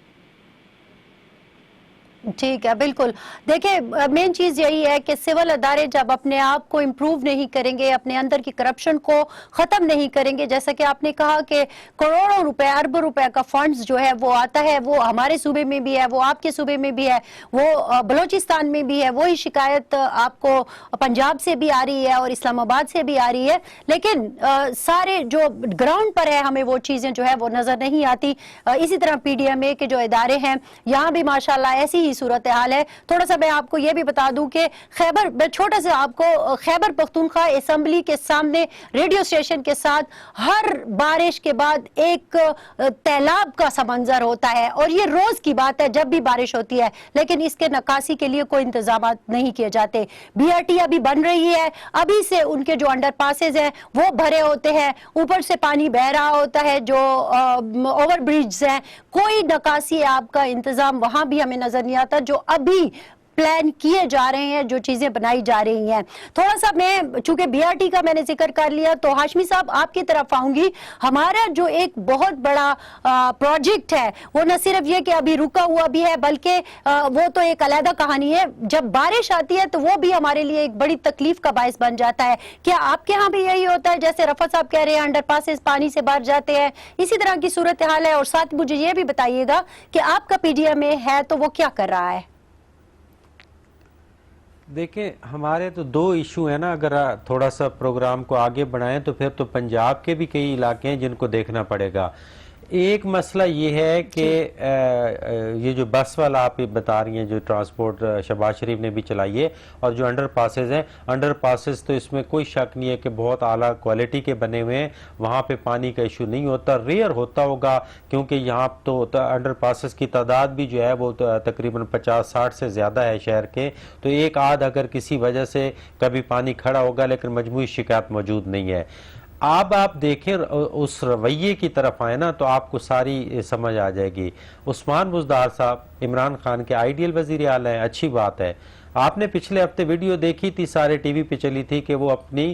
ठीक है, बिल्कुल। देखिए, मेन चीज यही है कि सिविल अदारे जब अपने आप को इम्प्रूव नहीं करेंगे, अपने अंदर की करप्शन को खत्म नहीं करेंगे, जैसा कि आपने कहा कि करोड़ों रुपए अरबों रुपए का फंड्स जो है वो आता है, वो हमारे सूबे में भी है, वो आपके सूबे में भी है, वो बलोचिस्तान में भी है। वही शिकायत आपको पंजाब से भी आ रही है और इस्लामाबाद से भी आ रही है, लेकिन सारे जो ग्राउंड पर है हमें वो चीजें जो है वो नजर नहीं आती। इसी तरह पीडीएमए के जो इदारे हैं यहाँ भी माशाल्लाह ऐसी सूरत हाल है। थोड़ा सा मैं आपको यह भी बता दूं कि छोटा सा आपको खैबर पख्तूनख्वा असेंबली के सामने रेडियो स्टेशन के साथ हर बारिश के बाद एक तालाब का समंजर होता है और ये रोज की बात है जब भी बारिश होती है, लेकिन इसके नकासी के लिए कोई इंतजाम नहीं किए जाते। बीआरटी अभी बन रही है, अभी से उनके जो अंडर पासेज हैं वो भरे होते हैं, ऊपर से पानी बह रहा होता है, जो ओवर ब्रिज हैं, कोई नकासी आपका इंतजाम वहां भी हमें नजर नहीं आता जो अभी प्लान किए जा रहे हैं, जो चीजें बनाई जा रही हैं। थोड़ा सा मैं चूंकि बीआरटी का मैंने जिक्र कर लिया तो हाशमी साहब आपकी तरफ आऊंगी। हमारा जो एक बहुत बड़ा प्रोजेक्ट है वो न सिर्फ ये कि अभी रुका हुआ भी है, बल्कि वो तो एक अलग कहानी है, जब बारिश आती है तो वो भी हमारे लिए एक बड़ी तकलीफ का बायस बन जाता है। क्या आपके यहाँ भी यही होता है, जैसे रफत साहब कह रहे हैं अंडर पासेस पानी से भर जाते हैं, इसी तरह की सूरत हाल है? और साथ मुझे ये भी बताइएगा कि आपका पीडीएमए है तो वो क्या कर रहा है? देखिए, हमारे तो दो इशू है ना, अगर थोड़ा सा प्रोग्राम को आगे बढ़ाएं तो फिर तो पंजाब के भी कई इलाके हैं जिनको देखना पड़ेगा। एक मसला ये है कि ये जो बस वाला आप बता रही हैं, जो ट्रांसपोर्ट शहबाज शरीफ ने भी चलाई है, और जो अंडर पासेज हैं, अंडर पासेज तो इसमें कोई शक नहीं है कि बहुत आला क्वालिटी के बने हुए हैं, वहाँ पे पानी का इशू नहीं होता। रेयर होता होगा क्योंकि यहाँ तो अंडर पासेज की तादाद भी जो है वो तकरीबन 50-60 से ज़्यादा है शहर के, तो एक आध अगर किसी वजह से कभी पानी खड़ा होगा, लेकिन मजमूई शिकायत मौजूद नहीं है। आप देखें उस रवैये की तरफ आए ना तो आपको सारी समझ आ जाएगी। उस्मान बुज़दार साहब इमरान खान के आइडियल वज़ीर आला है, अच्छी बात है, آپ نے پچھلے ہفتے ویڈیو دیکھی تھی, سارے ٹی وی پہ چلی تھی کہ وہ اپنی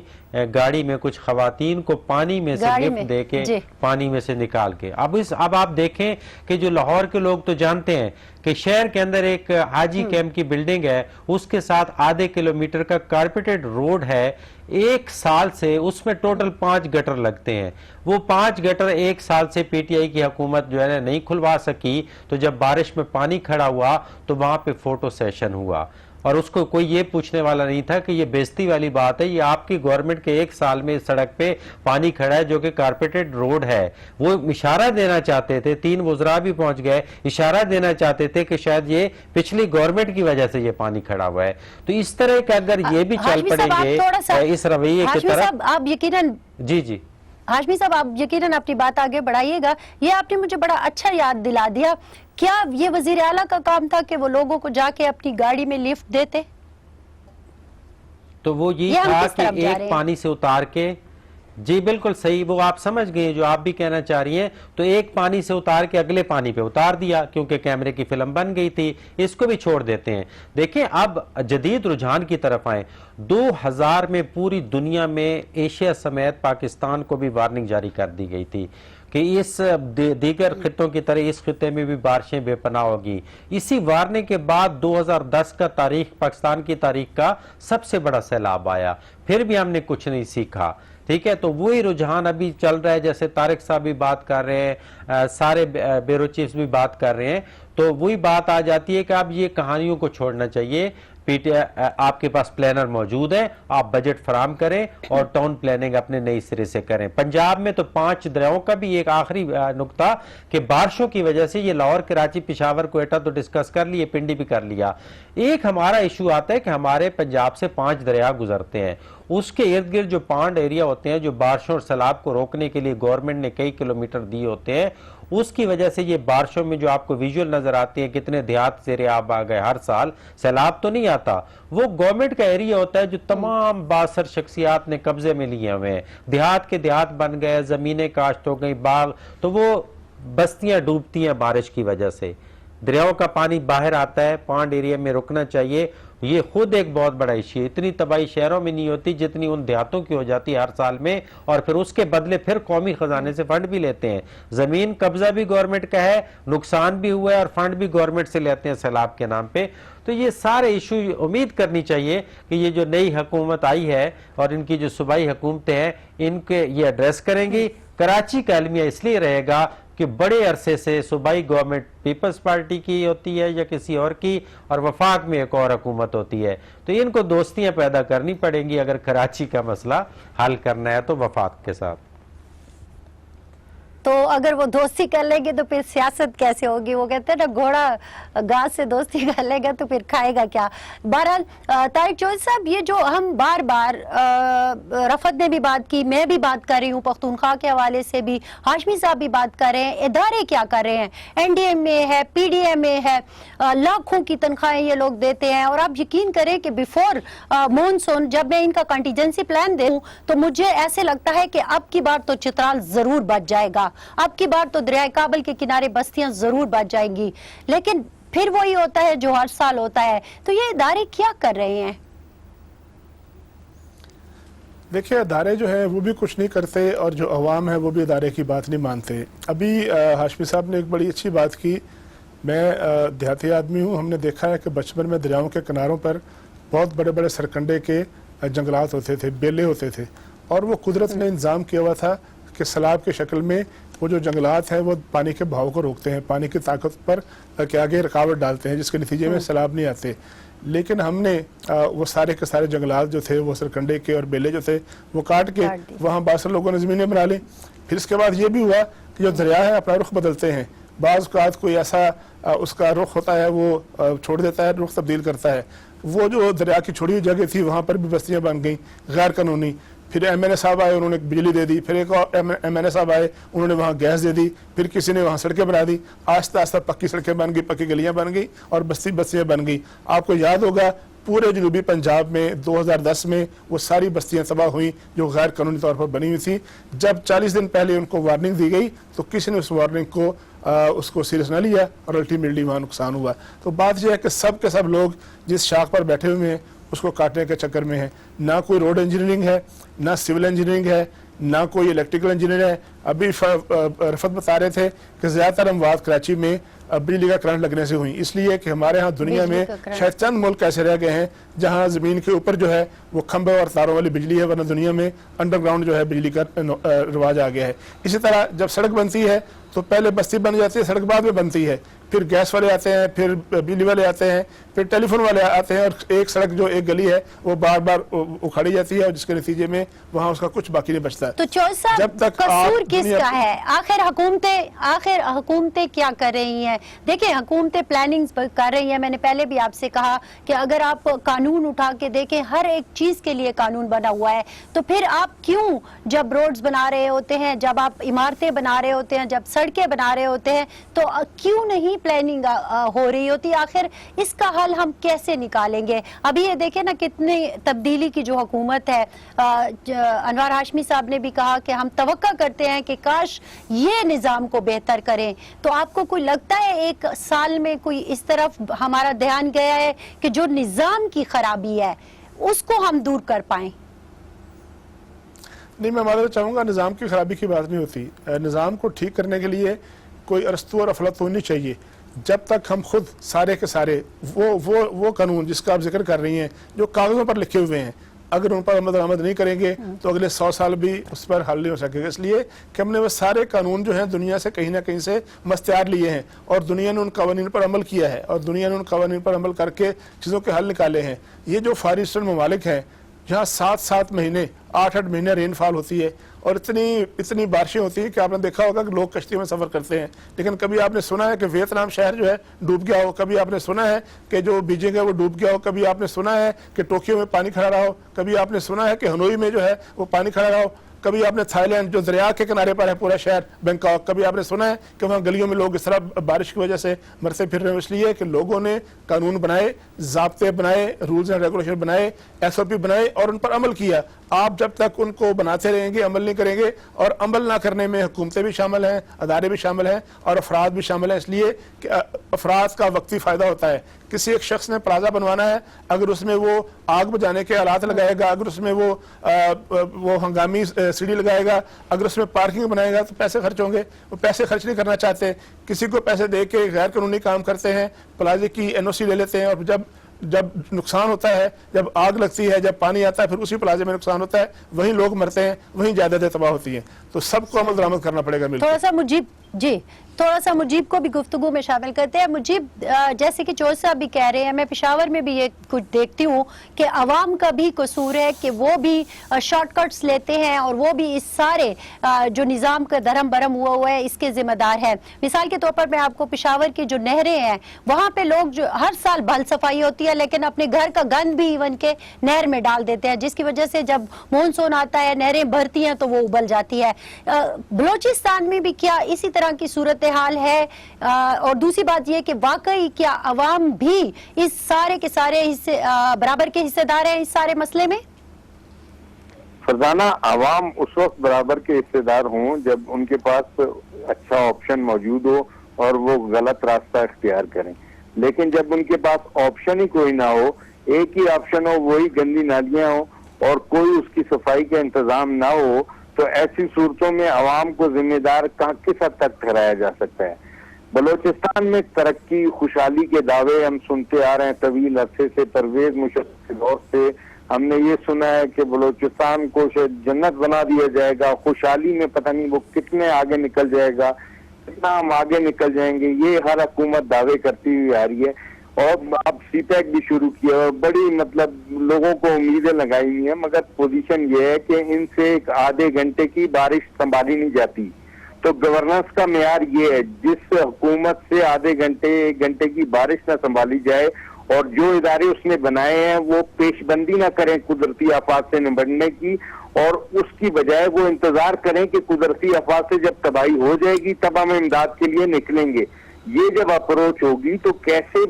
گاڑی میں کچھ خواتین کو پانی میں سے لفٹ دے کے پانی میں سے نکال کے. اب آپ دیکھیں کہ جو لاہور کے لوگ تو جانتے ہیں کہ شہر کے اندر ایک حاجی کیمپ کی بلڈنگ ہے, اس کے ساتھ آدھے کلومیٹر کا کارپیٹڈ روڈ ہے. ایک سال سے اس میں ٹوٹل 5 گٹر لگتے ہیں. وہ 5 گٹر ایک سال سے پی ٹی آئی کی حکومت جو ہے نا نہیں کھلوا سکی. تو جب بارش میں پانی کھڑا ہوا تو وہاں پہ فوٹو سیشن ہوا, اور اس کو کوئی یہ پوچھنے والا نہیں تھا کہ یہ بےزتی والی بات ہے, یہ آپ کی گورنمنٹ کے ایک سال میں سڑک پہ پانی کھڑا ہے جو کہ کارپیٹڈ روڈ ہے. وہ اشارہ دینا چاہتے تھے, 3 وزراء بھی پہنچ گئے, اشارہ دینا چاہتے تھے کہ شاید یہ پچھلی گورنمنٹ کی وجہ سے یہ پانی کھڑا ہوا ہے. تو اس طرح کہ اگر یہ بھی چل پڑیں گے اس رویے کی طرف, آپ یقیناً جی ہاشمی صاحب آپ یقیناً اپنی بات آگے بڑھائیے گا. یہ آپ نے مجھے بڑا اچھا یاد دلا دیا. کیا یہ وزیر اعلیٰ کا کام تھا کہ وہ لوگوں کو جا کے اپنی گاڑی میں لفٹ دیتے؟ تو وہ یہ تھا کہ ایک پانی سے اتار کے, جی بالکل صحیح, وہ آپ سمجھ گئے جو آپ بھی کہنا چاہ رہی ہیں. تو ایک پانی سے اتار کے اگلے پانی پہ اتار دیا کیونکہ کیمرے کی فلم بن گئی تھی. اس کو بھی چھوڑ دیتے ہیں. دیکھیں اب جدید رجحان کی طرف آئیں. 2000 میں پوری دنیا میں ایشیا سمیت پاکستان کو بھی وارننگ جاری کر دی گئی تھی کہ اس دیگر خطوں کی طرح اس خطے میں بھی بارشیں بے پناہ ہوگی. اسی وارننگ کے بعد 2010 کا پاکستان کی تاریخ کا سب سے بڑا سیلاب آیا. پھر بھی ہم نے کچھ نہیں سیکھا. ٹھیک ہے, تو وہی رجحان ابھی چل رہا ہے. جیسے طارق صاحب بھی بات کر رہے ہیں, سارے بیورو چیفز بھی بات کر رہے ہیں. تو وہی بات آ جاتی ہے کہ اب یہ کہانیوں کو چھوڑنا چاہیے. آپ کے پاس پلانر موجود ہے, آپ بجٹ فراہم کریں اور ٹاؤن پلاننگ اپنے نئی سرے سے کریں. پنجاب میں تو 5 دریاؤں کا بھی ایک آخری نقطہ کہ بارشوں کی وجہ سے یہ لاہور, کراچی, پشاور, کوئٹہ تو ڈسکس کر لیے, پنڈی بھی کر لیا. ایک ہمارا ایشو آتا ہے کہ ہمارے پنجاب سے 5 دریا گزرتے ہیں. اس کے ارد گرد جو پانڈ ایریا ہوتے ہیں جو بارشوں اور سیلاب کو روکنے کے لیے گورنمنٹ نے کئی کلومیٹر دیے ہوتے ہیں, اس کی وجہ سے یہ بارشوں میں جو آپ کو ویژول نظر آتے ہیں کتنے دیہات زیر آب آ گئے ہر سال, سیلاب تو نہیں آتا. وہ گورنمنٹ کا ایریا ہوتا ہے جو تمام بااثر شخصیات نے قبضے میں لیے ہوئے ہیں. دیہات کے دیہات بن گئے, زمینیں کاشت ہو گئی, باغ, تو وہ بستیاں ڈوبتی ہیں بارش کی وجہ سے. دریاؤں کا پانی باہر آتا ہے, پانڈ ایریا میں رکنا چاہیے. یہ خود ایک بہت بڑا ایشو ہے. اتنی تباہی شہروں میں نہیں ہوتی جتنی ان دیہاتوں کی ہو جاتی ہے ہر سال میں, اور پھر اس کے بدلے پھر قومی خزانے سے فنڈ بھی لیتے ہیں. زمین قبضہ بھی گورنمنٹ کا ہے, نقصان بھی ہوا ہے, اور فنڈ بھی گورنمنٹ سے لیتے ہیں سیلاب کے نام پہ. تو یہ سارے ایشو امید کرنی چاہیے کہ یہ جو نئی حکومت آئی ہے اور ان کی جو صوبائی حکومتیں ہیں ان کے یہ ایڈریس کریں گی. کراچی کا المیہ اس لیے رہے گا کہ بڑے عرصے سے صوبائی گورنمنٹ پیپلز پارٹی کی ہوتی ہے یا کسی اور کی, اور وفاق میں ایک اور حکومت ہوتی ہے. تو ان کو دوستیاں پیدا کرنی پڑیں گی اگر کراچی کا مسئلہ حل کرنا ہے تو وفاق کے ساتھ. تو اگر وہ دوستی کر لیں گے تو پھر سیاست کیسے ہوگی؟ وہ کہتے ہیں نا گھوڑا گھاس سے دوستی کر لے گا تو پھر کھائے گا کیا؟ بہرحال طارق چودھری صاحب, یہ جو ہم بار بار رفعت نے بھی بات کی, میں بھی بات کر رہی ہوں, پختونخوا کے حوالے سے بھی ہاشمی صاحب بھی بات کر رہے ہیں, ادارے کیا کر رہے ہیں, این ڈی ایم میں ہے, پی ڈی ایم میں ہے, لاکھوں کی تنخواہیں یہ لوگ دیتے ہیں. اور آپ یقین کریں کہ بیفور مونسون جب میں ان کا کنٹیجنسی پلان دوں تو مجھے ایسے لگتا ہے کہ اب کی بار تو چترال ضرور بچ جائے گا, اب کی بار تو دریائے کابل کے کنارے بستیاں ضرور بچ جائیں گی. لیکن پھر وہی ہوتا ہے جو ہر سال ہوتا ہے. تو یہ ادارے کیا کر رہے ہیں؟ دیکھیں ادارے جو ہیں وہ بھی کچھ نہیں کرتے, اور جو عوام ہے وہ بھی ادارے کی بات نہیں مانتے. ابھی ہاشمی صاحب نے ایک بڑی اچھی بات کی. میں دیہاتی آدمی ہوں, ہم نے دیکھا ہے کہ بچپن میں دریاؤں کے کناروں پر بہت بڑے بڑے سرکنڈے کے جنگلات ہوتے تھے, بیلے ہوتے تھے, اور وہ قدرت نے انتظام کیا ہوا تھا کہ سیلاب کی شکل میں وہ جو جنگلات ہیں وہ پانی کے بہاؤ کو روکتے ہیں, پانی کی طاقت پر کہ آگے رکاوٹ ڈالتے ہیں, جس کے نتیجے میں سیلاب نہیں آتے. لیکن ہم نے وہ سارے کے سارے جنگلات جو تھے وہ سرکنڈے کے اور بیلے جو تھے وہ کاٹ کے وہاں باثر لوگوں نے زمینیں بنا لی. پھر اس کے بعد یہ بھی ہوا کہ جو دریا ہے اپنا رخ بدلتے ہیں. بعض اوقات کوئی ایسا اس کا رخ ہوتا ہے وہ چھوڑ دیتا ہے, رخ تبدیل کرتا ہے. وہ جو دریا کی چھوڑی ہوئی جگہ تھی وہاں پر بھی بستیاں بن گئیں غیر قانونی. پھر ایم این اے صاحب آئے, انہوں نے بجلی دے دی. پھر ایک اور ایم این اے صاحب آئے, انہوں نے وہاں گیس دے دی. پھر کسی نے وہاں سڑکیں بنا دی. آہستہ آہستہ پکی سڑکیں بن گئی, پکی گلیاں بن گئی, اور بستیاں بن گئی. آپ کو یاد ہوگا पूरे जनूबी पंजाब में 2010 में वो सारी बस्तियां तबाह हुई जो गैर कानूनी तौर पर बनी हुई थी। जब 40 दिन पहले उनको वार्निंग दी गई तो किसी ने उस वार्निंग को उसको सीरियस ना लिया और अल्टीमेटली वहाँ नुकसान हुआ। तो बात यह है कि सब के सब लोग जिस शाख पर बैठे हुए हैं उसको काटने के चक्कर में है। ना कोई रोड इंजीनियरिंग है, ना सिविल इंजीनियरिंग है, ना कोई इलेक्ट्रिकल इंजीनियर है। अभी रफत बता रहे थे कि ज़्यादातर अमवात कराची में बिजली का करंट लगने से हुई, इसलिए कि हमारे यहाँ दुनिया में शायद चंद मुल्क ऐसे रह गए हैं जहाँ ज़मीन के ऊपर जो है वो खंभे और तारों वाली बिजली है, वरना दुनिया में अंडरग्राउंड जो है बिजली का रिवाज आ गया है। इसी तरह जब सड़क बनती है तो पहले बस्ती बन जाती है, सड़क बाद में बनती है, फिर गैस वाले आते हैं, फिर बिजली वाले आते हैं, फिर टेलीफोन वाले आते हैं, और एक सड़क जो एक गली है वो बार बार उखाड़ी जाती है और जिसके नतीजे में वहाँ उसका कुछ बाकी नहीं बचता है। तो चौधरी साहब, जब तक कसूर किसका है? आखिर हुकूमतें क्या कर रही हैं? देखिए, हुकूमतें प्लानिंग्स कर रही हैं। मैंने पहले भी आपसे कहा कि अगर आप कानून उठा के देखें, हर एक चीज के लिए कानून बना हुआ है, तो फिर आप क्यों जब रोड्स बना रहे होते हैं, जब आप इमारतें बना रहे होते हैं, जब सड़कें बना रहे होते हैं, तो क्यों नहीं प्लानिंग हो रही होती? आखिर इसका हल हम कैसे निकालेंगे? अभी ये देखें ना, कितनी तब्दीली की जो हुकूमत है, अनवर हाशमी साहब ने भी कहा कि हम तवक्का करते हैं कि काश ये निज़ाम को बेहतर करें। तो आपको कोई लगता है एक साल में कोई इस तरफ हमारा ध्यान गया है कि जो निज़ाम की खराबी है उसको हम दूर कर पाएं? नहीं, मैं मानना चाहूँगा निज़ाम की खराबी की बात नहीं होती। निज़ाम को ठीक करने के लिए कोई अरस्तू और अफलातून नहीं चाहिए। जब तक हम खुद सारे के सारे वो कानून जिसका आप जिक्र कर रही हैं जो कागज़ों पर लिखे हुए हैं, अगर उन पर अमल दरामद नहीं करेंगे तो अगले 100 साल भी उस पर हल नहीं हो सकेगा। इसलिए कि हमने वो सारे कानून जो हैं दुनिया से कहीं ना कहीं से मस्तियार लिए हैं और दुनिया ने उन कवानीन पर अमल किया है और दुनिया ने उन कवानीन पर अमल करके चीज़ों के हल निकाले हैं। ये जो फार ईस्टर्न ममालिक हैं जहाँ 7-7 महीने 8-8 महीने रेनफॉल होती है और इतनी बारिशें होती है कि आपने देखा होगा कि लोग कश्ती में सफ़र करते हैं, लेकिन कभी आपने सुना है कि वियतनाम शहर जो है डूब गया हो, कभी आपने सुना है कि जो बीजिंग है वो डूब गया हो, कभी आपने सुना है कि टोक्यो में पानी खड़ा रहा हो, कभी आपने सुना है कि हनोई में जो है वो पानी खड़ा रहा हो, कभी आपने थाईलैंड जो दरिया के किनारे पर है पूरा शहर बैंकॉक, कभी आपने सुना है कि वहाँ गलियों में लोग इस तरह बारिश की वजह से मरते फिर रहे हैं। इसलिए कि लोगों ने कानून बनाए, ज़ाब्ते बनाए, रूल्स एंड रेगुलेशन बनाए, SOP बनाए और उन पर अमल किया। आप जब तक उनको बनाते रहेंगे, अमल नहीं करेंगे, और अमल ना करने में हुकूमतें भी शामिल हैं, अदारे भी शामिल हैं और अफराद भी शामिल हैं। इसलिए कि अफराद का वक्ती फ़ायदा होता है। किसी एक शख्स ने प्लाजा बनवाना है, अगर उसमें वो आग बुझाने के आलात लगाएगा, अगर उसमें वो हंगामी सीढ़ी लगाएगा, अगर उसमें पार्किंग बनाएगा तो पैसे खर्च होंगे। वो पैसे खर्च नहीं करना चाहते, किसी को पैसे दे के गैर कानूनी काम करते हैं, प्लाजे की NOC ले लेते हैं, और जब नुकसान होता है, जब आग लगती है, जब पानी आता है, फिर उसी प्लाजे में नुकसान होता है, वहीं लोग मरते हैं, वहीं जायदादें तबाह होती हैं। तो सबको अमल दरामद करना पड़ेगा मिलकर। थोड़ा सा मुजीब को भी गुफ्तगू में शामिल करते हैं। मुजीब, जैसे कि चौधरी साहब भी कह रहे हैं, मैं पेशावर में भी ये कुछ देखती हूँ कि अवाम का भी कसूर है कि वो भी शॉर्टकट्स लेते हैं और वो भी इस सारे जो निज़ाम का धर्म बरम हुआ है इसके जिम्मेदार है। मिसाल के तौर पर मैं आपको पेशावर की जो नहरें हैं वहाँ पे लोग जो हर साल बल सफाई होती है, लेकिन अपने घर का गंद भी इवन के नहर में डाल देते हैं, जिसकी वजह से जब मानसून आता है, नहरें भरती हैं तो वो उबल जाती है। बलूचिस्तान में भी क्या इसी तरह की सूरत हाल है? और दूसरी बात यह कि वाकई क्या अवाम भी इस सारे के सारे हिस्से बराबर के हिस्सेदार हैं इस सारे मसले में? फरजाना, अवाम उस वक्त बराबर के हिस्सेदार हों जब उनके पास अच्छा ऑप्शन मौजूद हो और वो गलत रास्ता इख्तियार करें, लेकिन जब उनके पास ऑप्शन ही कोई ना हो, एक ही ऑप्शन हो वही गंदी नालियां हो और कोई उसकी सफाई का इंतजाम ना हो, तो ऐसी सूरतों में अवाम को जिम्मेदार किस हद तक ठहराया जा सकता है? बलूचिस्तान में तरक्की, खुशहाली के दावे हम सुनते आ रहे हैं तवील अरसे से। परवेज मुशर्रफ के दौर से हमने ये सुना है कि बलूचिस्तान को शायद जन्नत बना दिया जाएगा, खुशहाली में पता नहीं वो कितने आगे निकल जाएगा, कितना हम आगे निकल जाएंगे, ये हर हुकूमत दावे करती हुई आ रही है। और अब CPEC भी शुरू किया और बड़ी लोगों को उम्मीदें लगाई हुई है, मगर पोजीशन ये है कि इनसे एक आधे घंटे की बारिश संभाली नहीं जाती। तो गवर्नेंस का मेयार ये है, जिस हुकूमत से आधे घंटे 1 घंटे की बारिश ना संभाली जाए और जो इदारे उसने बनाए हैं वो पेशबंदी ना करें कुदरती आफात से निपटने की, और उसकी बजाय वो इंतजार करें कि कुदरती आफात से जब तबाही हो जाएगी तब हम इमदाद के लिए निकलेंगे। ये जब अप्रोच होगी तो कैसे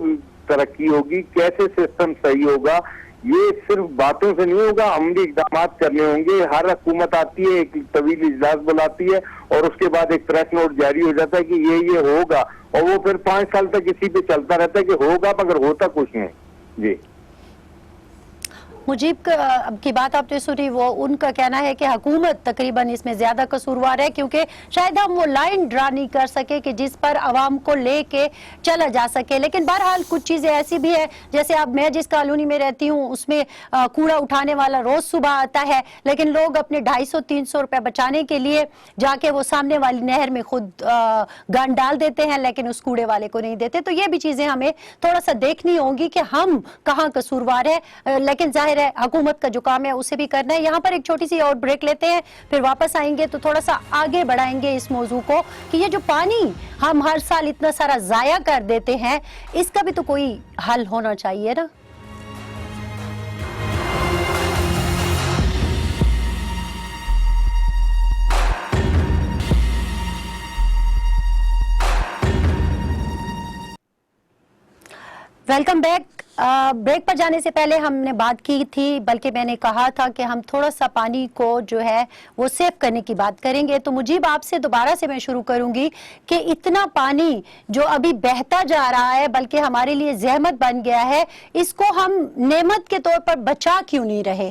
तरक्की होगी, कैसे सिस्टम सही होगा, ये सिर्फ बातों से नहीं होगा, अमली इकदामात करने होंगे। हर हुकूमत आती है, एक तवील इजलास बुलाती है और उसके बाद एक प्रेस नोट जारी हो जाता है कि ये होगा, और वो फिर 5 साल तक इसी पे चलता रहता है कि होगा, मगर होता कुछ नहीं। जी मुजीब की बात आपने सुनी, वो उनका कहना है कि हुकूमत तकरीबन इसमें ज्यादा कसूरवार है, क्योंकि शायद हम वो लाइन ड्रा नहीं कर सके कि जिस पर आवाम को लेके चला जा सके। लेकिन बहरहाल कुछ चीजें ऐसी भी है, जैसे अब मैं जिस कॉलोनी में रहती हूँ उसमें कूड़ा उठाने वाला रोज सुबह आता है, लेकिन लोग अपने 250-300 रुपए बचाने के लिए जाके वो सामने वाली नहर में खुद गन डाल देते हैं, लेकिन उस कूड़े वाले को नहीं देते। तो ये भी चीजें हमें थोड़ा सा देखनी होंगी कि हम कहाँ कसूरवार है, लेकिन जाहिर है हुकूमत का जो काम है उसे भी करना है। यहाँ पर एक छोटी सी और ब्रेक लेते हैं, फिर वापस आएंगे तो थोड़ा सा आगे बढ़ाएंगे इस मौजू को कि ये जो पानी हम हर साल इतना सारा जाया कर देते हैं, इसका भी तो कोई हल होना चाहिए ना। Welcome back. ब्रेक पर जाने से पहले हमने बात की थी, बल्कि मैंने कहा था कि हम थोड़ा सा पानी को जो है वो सेव करने की बात करेंगे। तो मुजीब, आपसे दोबारा से मैं शुरू करूंगी कि इतना पानी जो अभी बहता जा रहा है, बल्कि हमारे लिए जहमत बन गया है, इसको हम नेमत के तौर पर बचा क्यों नहीं रहे?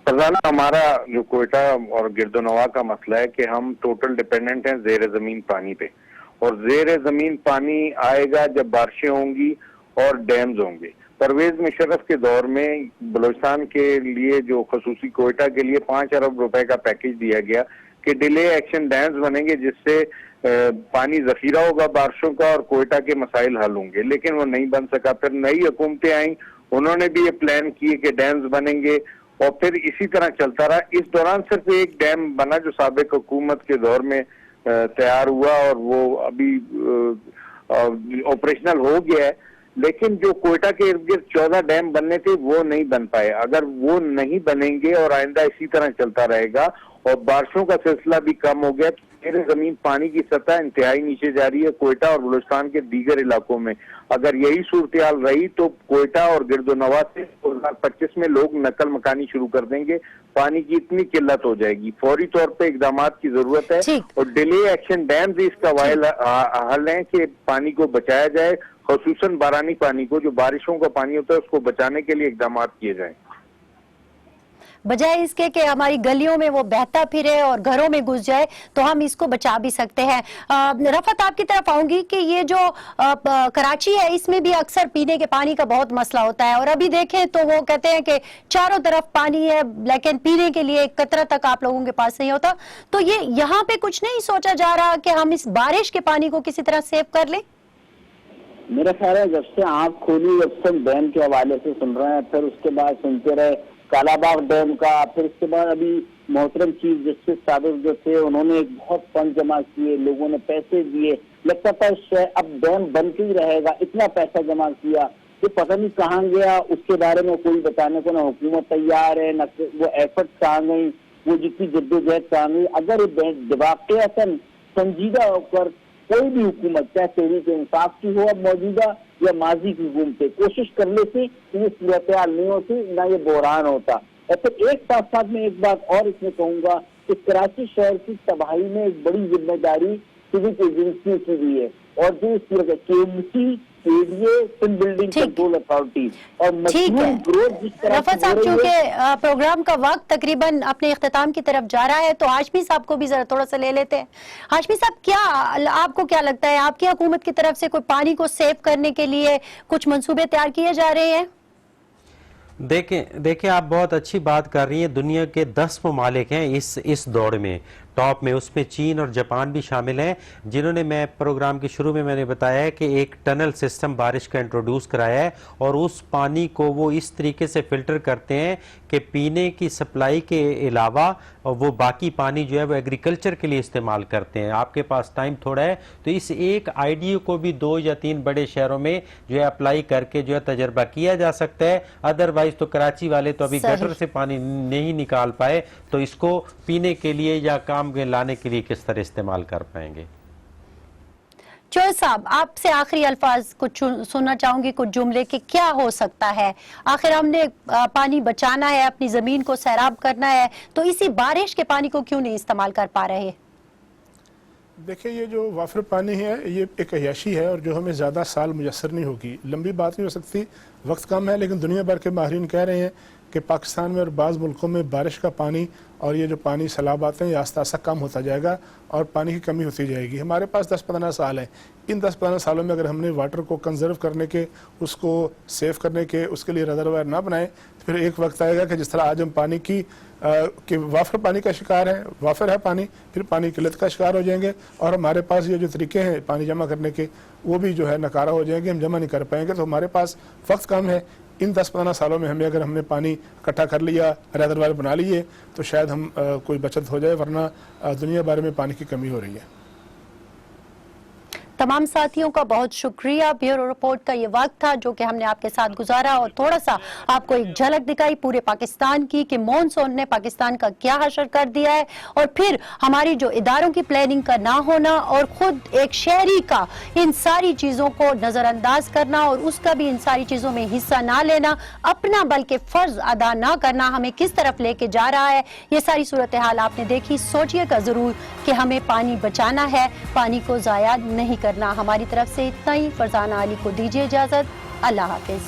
फरजाना, हमारा जो कोयटा और गिरदोनवा का मसला है कि हम टोटल डिपेंडेंट हैं जेर जमीन पानी पे, और जेर जमीन पानी आएगा जब बारिशें होंगी और डैम्स होंगे। परवेज मुशर्रफ के दौर में बलूचिस्तान के लिए, जो खसूसी कोयटा के लिए 5 अरब रुपए का पैकेज दिया गया कि डिले एक्शन डैम्स बनेंगे, जिससे पानी जखीरा होगा बारिशों का और कोयटा के मसाइल हल होंगे, लेकिन वो नहीं बन सका। फिर नई हुकूमतें आई, उन्होंने भी ये प्लान किए कि डैम्स बनेंगे, और फिर इसी तरह चलता रहा। इस दौरान सिर्फ एक डैम बना जो साबिक हुकूमत के दौर में तैयार हुआ, और वो अभी ऑपरेशनल हो गया है। लेकिन जो कोयटा के इर्द गिर्द 14 डैम बनने थे वो नहीं बन पाए। अगर वो नहीं बनेंगे और आइंदा इसी तरह चलता रहेगा और बारिशों का सिलसिला भी कम हो गया, मेरे जमीन पानी की सतह इंतहाई नीचे जा रही है कोयटा और बलूचिस्तान के दीगर इलाकों में। अगर यही सूरत-ए-हाल रही तो कोयटा और गिरदोनवा से 2025 में लोग नकल मकानी शुरू कर देंगे। पानी की इतनी किल्लत हो जाएगी, फौरी तौर पे इकदामात की जरूरत है, और डिले एक्शन डैम भी इसका वाइल हल है कि पानी को बचाया जाए, खसूसन बारानी पानी को, जो बारिशों का पानी होता है उसको बचाने के लिए इकदामात किए जाएं, बजाय इसके कि हमारी गलियों में वो बहता फिरे और घरों में घुस जाए। तो हम इसको बचा भी सकते हैं। रफत, आपकी तरफ आऊंगी कि ये जो कराची है, इसमें भी अक्सर पीने के पानी का बहुत मसला होता है, और अभी देखें तो वो कहते हैं कि चारों तरफ पानी है, लेकिन पीने के लिए एक कतरा तक आप लोगों के पास नहीं होता। तो ये यहाँ पे कुछ नहीं सोचा जा रहा कि हम इस बारिश के पानी को किसी तरह सेव कर लें? मेरा ख्याल है जब से आंख खोली, जब से डैम के हवाले से सुन रहे हैं, फिर उसके बाद सुनते रहे कालाबाग डैम का, फिर उसके बाद अभी मोहतरम चीफ जस्टिस साबिक जो थे उन्होंने एक बहुत फंड जमा किए, लोगों ने पैसे दिए, लगता था अब डैम बन के ही रहेगा, इतना पैसा जमा किया, तो पता नहीं कहाँ गया, उसके बारे में कोई बताने को ना हुकूमत तैयार है, न वो एफर्ट कहाँ गई, वो जितनी जद्दोजहद कहाँ गई। अगर वाकईतन संजीदा होकर कोई भी हुकूमत, चाहे तहरीक इंसाफ की हो अब मौजूदा या माजी की हुकूमतें, कोशिश कर लेती तो ये सूरत हाल नहीं होती, ना ये बहरान होता। और फिर एक साथ साथ में एक बात और इसमें कहूंगा कि कराची शहर की तबाही में एक बड़ी जिम्मेदारी सिविक एजेंसियों की भी है, और जो KMC, बिल्डिंग कंट्रोल अथॉरिटी और मशरूम ग्रोथ जिस तरह रफत साहब, चूंकि प्रोग्राम का वक्त तकरीबन अपने इख्तिताम की तरफ जा रहा है, तो हाशमी साहब को भी जरा थोड़ा सा ले लेते हैं। हाशमी साहब, क्या आपको क्या लगता है, आपकी हुकूमत की तरफ से कोई पानी को सेव करने के लिए कुछ मंसूबे तैयार किए जा रहे हैं? देखिए आप बहुत अच्छी बात कर रही हैं। दुनिया के 10 ममालिक हैं इस दौड़ में, टॉप में, उसमें चीन और जापान भी शामिल हैं, जिन्होंने, मैं प्रोग्राम के शुरू में मैंने बताया है कि एक टनल सिस्टम बारिश का इंट्रोड्यूस कराया है, और उस पानी को वो इस तरीके से फिल्टर करते हैं कि पीने की सप्लाई के अलावा वो बाकी पानी जो है वो एग्रीकल्चर के लिए इस्तेमाल करते हैं। आपके पास टाइम थोड़ा है तो इस एक आइडिया को भी 2 या 3 बड़े शहरों में जो है अप्लाई करके जो है तजर्बा किया जा सकता है। अदरवाइज तो कराची वाले तो अभी गटर से पानी नहीं निकाल पाए, तो इसको पीने के लिए या काम में लाने के लिए किस तरह इस्तेमाल कर पाएंगे? चौधरी साहब, आपसे आखिरी अल्फाज कुछ सुनना चाहूंगी, कुछ जुमले कि क्या हो सकता है। आखिर हमने पानी बचाना है, अपनी ज़मीन को सैराब करना है, तो इसी बारिश के पानी को क्यों नहीं इस्तेमाल कर पा रहे? देखिए, ये जो वाफर पानी है ये एक अयाशी है और जो हमें ज़्यादा साल मुयसर नहीं होगी। लंबी बात नहीं हो सकती, वक्त कम है, लेकिन दुनिया भर के माहिरीन कह रहे हैं कि पाकिस्तान में और बाज़ मुल्कों में बारिश का पानी और ये जो पानी सैलाब आते हैं ये आस्ता आस्ता कम होता जाएगा और पानी की कमी होती जाएगी। हमारे पास 10-15 साल हैं। इन 10-15 सालों में अगर हमने वाटर को कंजर्व करने के, उसको सेव करने के, उसके लिए रिजर्वायर ना बनाए, तो फिर एक वक्त आएगा कि जिस तरह आज हम पानी की कि वाफर पानी का शिकार है, वाफर है पानी, फिर पानी किल्लत का शिकार हो जाएंगे और हमारे पास ये जो तरीके हैं पानी जमा करने के वो भी जो है नकारा हो जाएंगे, हम जमा नहीं कर पाएंगे। तो हमारे पास वक्त कम है। इन 10-15 सालों में हमने पानी इकट्ठा कर लिया, रिजर्वायर बना लिए, तो शायद हम कोई बचत हो जाए, वरना दुनिया भर में पानी की कमी हो रही है। तमाम साथियों का बहुत शुक्रिया। ब्यूरो रिपोर्ट का ये वक्त था जो कि हमने आपके साथ गुजारा और थोड़ा सा आपको एक झलक दिखाई पूरे पाकिस्तान की कि मॉनसून ने पाकिस्तान का क्या हशर कर दिया है, और फिर हमारी जो इदारों की प्लानिंग का ना होना और खुद एक शहरी का इन सारी चीज़ों को नज़रअंदाज करना और उसका भी इन सारी चीज़ों में हिस्सा ना लेना, अपना बल्कि फ़र्ज अदा ना करना हमें किस तरफ लेके जा रहा है। ये सारी सूरत हाल आपने देखी। सोचिएगा ज़रूर कि हमें पानी बचाना है, पानी को ज़ाया नहीं करना। हमारी तरफ से इतना ही। फरजाना अली को दीजिए इजाजत। अल्लाह हाफिज।